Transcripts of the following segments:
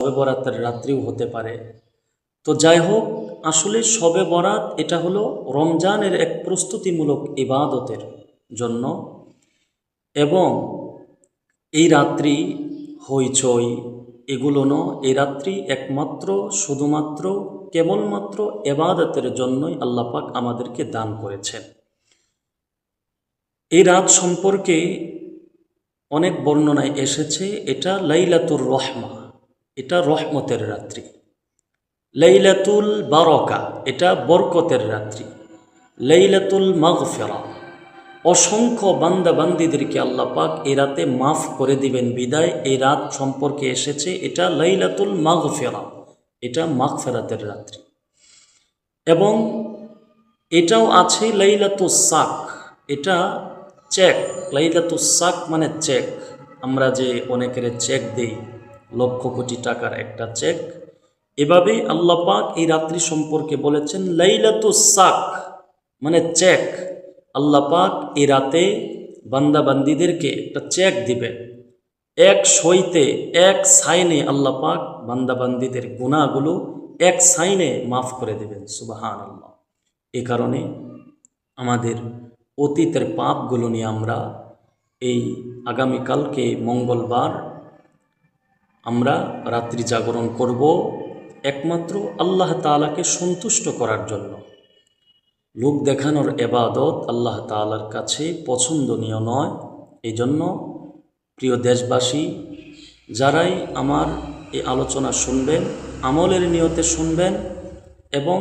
শবে বরাতের রাত্রিও হতে পারে। তো যাই হোক, আসলে শবে বরাত এটা হলো রমজানের এক প্রস্তুতিমূলক ইবাদতের জন্য, এবং এই রাত্রি হইচই এগুলো এই রাত্রি একমাত্র শুধুমাত্র কেবলমাত্র ইবাদতের জন্যই আল্লাহ পাক আমাদেরকে দান করেছেন। এই রাত সম্পর্কে অনেক বর্ণনায় এসেছে, এটা লাইলাতুর রহমা, এটা রহমতের রাত্রি। লাইলাতুল বারকা, এটা বরকতের রাত্রি। লাইলাতুল মাগফিরা, অসংখ্য বান্দা বান্দিদেরকে আল্লাহ পাক এই রাতে মাফ করে দিবেন বিদায় এই রাত সম্পর্কে এসেছে এটা লাইলাতুল মাগফিরা, এটা মাগফিরাতের রাত্রি। এবং এটাও আছে লাইলাতুস সাক, এটা চেক। লাইলাতুস সাক মানে চেক, আমরা যে অনেকের চেক দেই, লক্ষ কোটি টাকার একটা চেক, এভাবে আল্লাহ পাক এই রাত্রি সম্পর্কে বলেছেন লাইলাতুস সাক মানে চেক। আল্লাহ পাক এই রাতে বান্দা বান্দিদেরকে একটা চেক দিবেন, এক সইতে এক সাইনে আল্লাহ পাক বান্দা বান্দিদের গুনাহগুলো এক সাইনে মাফ করে দেবেন। সুবহানাল্লাহ। এই কারণে আমাদের অতীতের পাপগুলো নিয়ে আমরা এই আগামীকালকে মঙ্গলবার আমরা রাত্রি জাগরণ করব একমাত্র আল্লাহ তাআলাকে সন্তুষ্ট করার জন্য। লোক দেখানোর ইবাদত আল্লাহ তাআলার কাছে পছন্দনীয় নয়। এই জন্য প্রিয় দেশবাসী, যারাই আমার এই আলোচনা শুনবেন আমলের নিয়তে শুনবেন এবং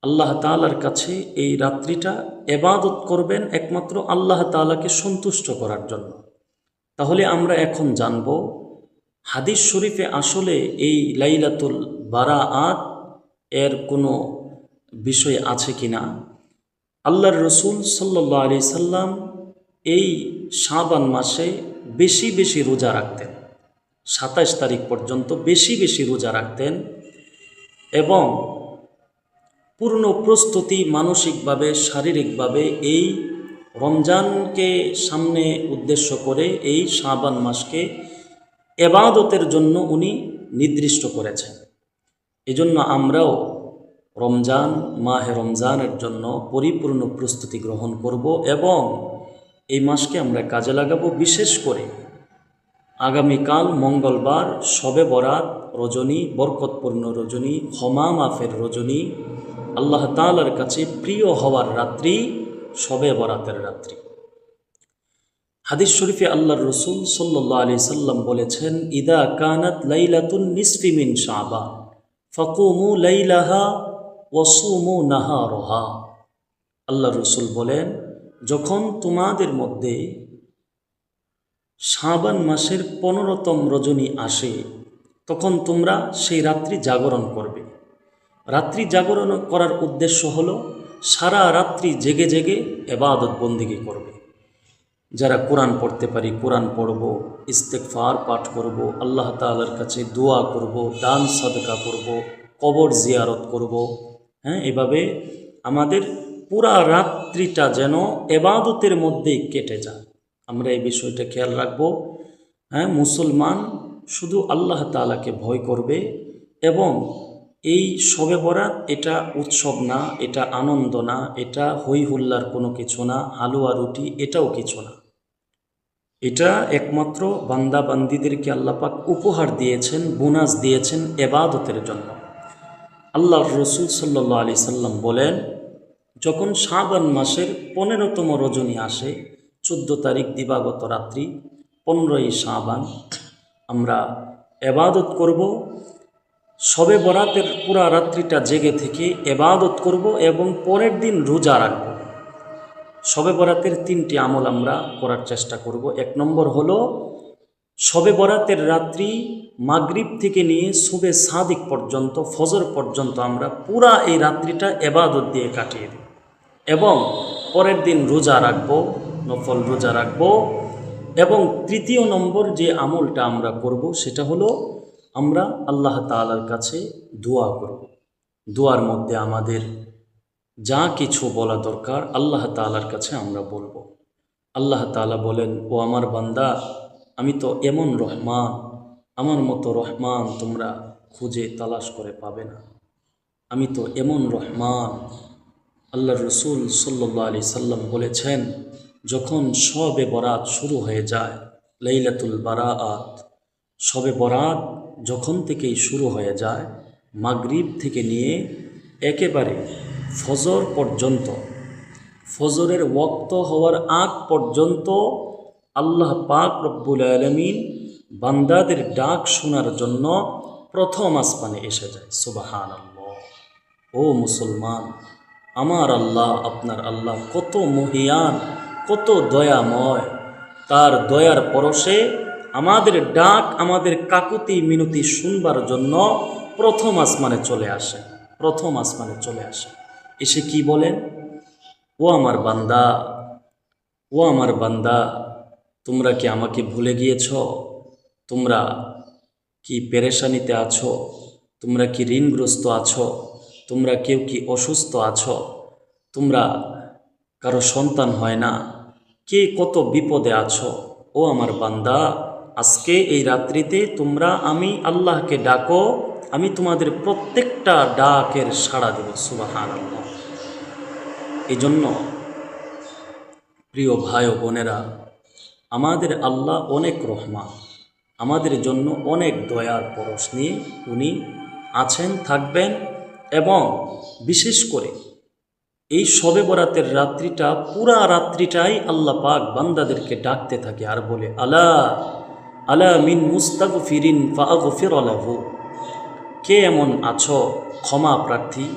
আল্লাহ তাআলার কাছে এই রাত্রিটা ইবাদত করবেন একমাত্র আল্লাহ তাআলাকে সন্তুষ্ট করার জন্য। তাহলে আমরা এখন জানব হাদিস শরীফে আসলে এই লাইলাতুল বারাআত এর কোনো বিষয় আছে কিনা। আল্লাহর রসুল সাল্লাল্লাহু আলাইহি সাল্লাম এই শাবান মাসে বেশি বেশি রোজা রাখতেন, ২৭ তারিখ পর্যন্ত বেশি বেশি রোজা রাখতেন, এবং পূর্ণ প্রস্তুতি মানসিকভাবে শারীরিকভাবে এই রমজানকে সামনে উদ্দেশ্য করে এই শাবান মাসকে ইবাদতের জন্য উনি নির্দিষ্ট করেছেন। এজন্য আমরাও রমজান মাহে রমজানের জন্য পরিপূর্ণ প্রস্তুতি গ্রহণ করব এবং এই মাসকে আমরা কাজে লাগাবো। বিশেষ করে আগামীকাল মঙ্গলবার শবে বরাত রজনী, বরকতপূর্ণ রজনী, ক্ষমা মাফের রজনী, আল্লাহ তাআলার কাছে প্রিয় হওয়ার রাত্রি শবে বরাতের রাত্রি। হাদিস শরীফে আল্লাহর রসুল সাল্লাল্লাহু আলাইহি সাল্লাম বলেছেন, ইদা কানাত লাইলাতুন নিসফি মিন শাবান ফাকুমু লাইলাহা ওয়াসুমু নাহারহা। আল্লাহর রসুল বলেন, যখন তোমাদের মধ্যে শাবান মাসের 15তম রজনী আসে তখন তোমরা সেই রাত্রি জাগরণ করবে। রাত্রি জাগরণ করার উদ্দেশ্য হলো সারা রাত্রি জেগে জেগে ইবাদত বন্দেগী করবে। যারা কোরআন পড়তে পারি কোরআন পড়ব, ইস্তেগফার পাঠ করব, আল্লাহ তাআলার কাছে দোয়া করব, দান সাদকা করব, কবর জিয়ারত করব। এভাবে আমাদের পুরা রাত্রিটা যেন ইবাদতের মধ্যেই কেটে যায়, আমরা এই বিষয়টা খেয়াল রাখব। মুসলমান শুধু আল্লাহ তাআলাকে ভয় করবে, এবং এই শবে বরাত এটা উৎসব না, এটা আনন্দ না, এটা হই হুল্লার কোনো কিছু না, হালুয়া রুটি এটাও কিছু না। এটা একমাত্র বান্দা বান্দিদেরকে আল্লাহ পাক উপহার দিয়েছেন, বোনাস দিয়েছেন ইবাদতের জন্য। আল্লাহর রসুল সাল্লাল্লাহু আলাইহি সাল্লাম বলেন, যখন শাবান মাসের 15তম রজনী আসে, 14 তারিখ দিবাগত রাত্রি, 15ই শাবান, আমরা ইবাদত করব। শবে বরাতের পুরা রাত্রিটা জেগে থেকে ইবাদত করব এবং পরের দিন রোজা রাখব। শবে বরাতের 3টি আমল আমরা করার চেষ্টা করব। 1 নম্বর হলো শবে বরাতের রাত্রি মাগরিব থেকে নিয়ে সুবে সাদিক পর্যন্ত, ফজর পর্যন্ত আমরা পুরা এই রাত্রিটা ইবাদত দিয়ে কাটিয়ে দিই এবং পরের দিন রোজা রাখব, নফল রোজা রাখব। এবং 3য় নম্বর যে আমলটা আমরা করব সেটা হলো আমরা আল্লাহ তাআলার কাছে দোয়া করব। দোয়ার মধ্যে আমাদের যা কিছু বলা দরকার আল্লাহ তাআলার কাছে আমরা বলবো। আল্লাহ তাআলা বলেন, ও আমার বান্দা, আমি তো এমন রহমান, আমার মতো রহমান তোমরা খুঁজে তালাশ করে পাবে না। আমি তো এমন রহমান। আল্লাহ রসুল সাল্লাল্লাহু আলাইহি সাল্লাম বলেছেন, যখন শবে বরাত শুরু হয়ে যায়, লাইলাতুল বারাআত, শবে বরাত যখন থেকেই শুরু হয়ে যায়, মাগরিব থেকে নিয়ে একেবারে ফজর পর্যন্ত, ফজরের ওয়াক্ত হওয়ার আগ পর্যন্ত আল্লাহ পাক রব্বুল আলামিন বান্দাদের ডাক শোনার জন্য প্রথম আসমানে এসে যায়। সুবহানাল্লাহ। ও মুসলমান, আমার আল্লাহ, আপনার আল্লাহ কত মহিয়ান, কত দয়াময়। তার দয়ার পরশে আমাদের ডাক, আমাদের কাকুতি মিনতি শুনবার জন্য প্রথম আসমানে চলে আসে, প্রথম আসমানে চলে আসে। এসে কি বলেন? ও আমার বান্দা, ও আমার বান্দা, তোমরা কি আমাকে ভুলে গিয়েছ? তোমরা কি পেরেশানিতে আছো? তোমরা কি ঋণগ্রস্ত আছো? তোমরা কেউ কি অসুস্থ আছো? তোমরা কারো সন্তান হয় না? কে কত বিপদে আছো? ও আমার বান্দা, আজকে এই রাত্রিতে তোমরা আমি আল্লাহকে ডাকো, আমি তোমাদের প্রত্যেকটা ডাকের সাড়া দেব। সুবহানাল্লাহ। এই জন্য প্রিয় ভাই ও বোনেরা, আমাদের আল্লাহ অনেক রহমান, আমাদের জন্য অনেক দয়ার পরশ নিয়ে উনি আছেন, থাকবেন। এবং বিশেষ করে এই শবে বরাতের রাত্রিটা, পুরা রাত্রিটাই আল্লাহ পাক বান্দাদেরকে ডাকতে থাকে আর বলে, আলা আলা মিন মুস্তাগফিরিন ফাগফির লাহু। কে এমন আছো ক্ষমা প্রার্থী,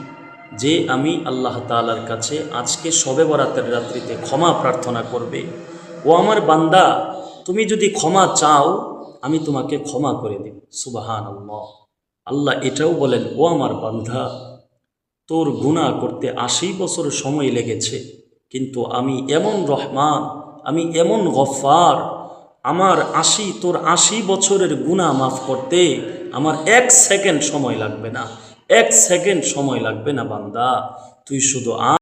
যে আমি আল্লাহ তাআলার কাছে আজকে শবে বরাতের রাত্রিতে ক্ষমা প্রার্থনা করবে? ও আমার বান্দা, তুমি যদি ক্ষমা চাও আমি তোমাকে ক্ষমা করে দেব। সুবহানাল্লাহ। আল্লাহ এটাও বলেন, ও আমার বান্দা, তোর গুনাহ করতে ৮০ বছর সময় লেগেছে, কিন্তু আমি এমন রহমান, আমি এমন গফফার, আমার তোর ৮০ বছরের গুনাহ মাফ করতে আমার ১ সেকেন্ড সময় লাগবে না, ১ সেকেন্ড সময় লাগবে না। বান্দা, তুই শুধু